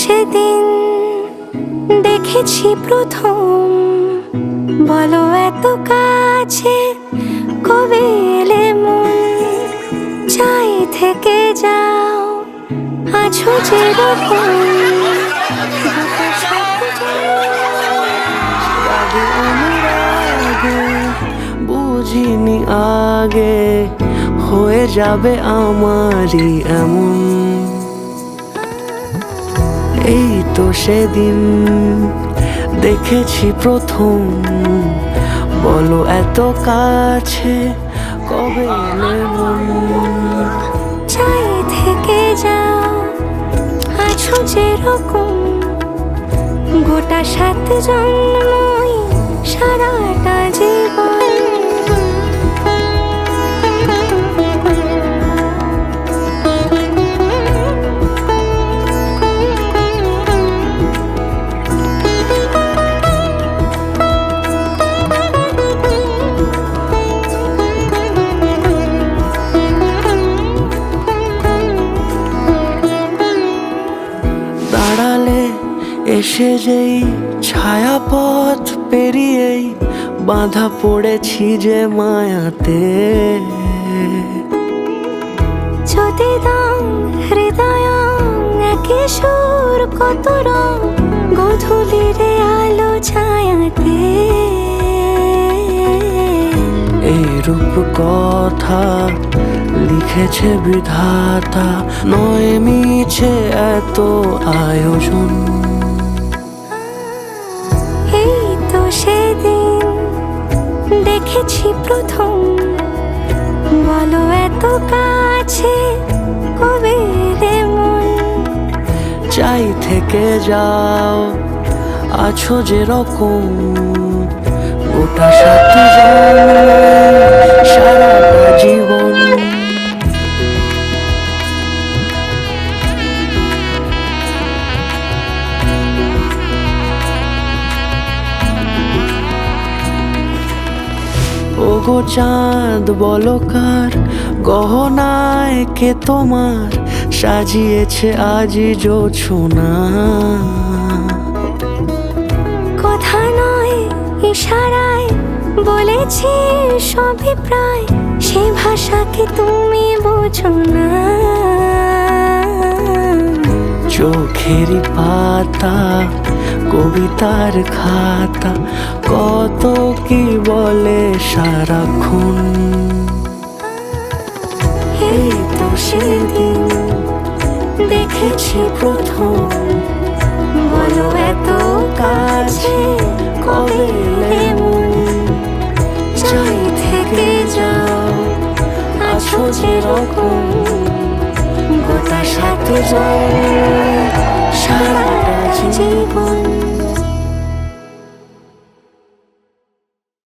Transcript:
সেদিন দেখেছি প্রথম, বলো এত কাছে কবে এলে মন, চাই থেকে যাও আছো যেরকম। বুঝিনি আগে হয়ে যাবে আমারই এমন, এই তো সেদিন দেখেছি প্রথম, বলো এত কাছে কবে এলে মন, চাই থেকে যাও আছো যেরকম, গোটা 7 জন্মই সারাটা জীবন। দাঁড়ালে এসে যেই ছায়াপথ পেরিয়েই বাঁধা পড়েছি যে মায়াতে, যদি দাও হৃদয় একে সুর কত রং, গধূলির আলো ছায়াতে। এই রূপ কথা লিখেছে বিধাতা, নয় মিছে এত আয়োজন, এই তো সেদিন দেখেছি প্রথম, বলো এত কাছে কবে এলে মন, চাই থেকে যাও আছো যেরকম, গোটা 7 জন্ম সারাটা জীবন। ওগো চাঁদ বলো কার গহনায় কে তোমার সাজিয়েছে আজি জোছনা, কথা নয় ইশারায় বলেছি সবই প্রায়, সে ভাষাকে তুমি বোঝো না। চোখেরই পাতা কবিতার খাতা, কত কি বলে সারাক্ষণ, এই তো সেদিন দেখেছি প্রথম, বলো এত কাছে কবে এলে মন, চাই থেকে যাও আছো যেরকম, গোটা 7 জন্ম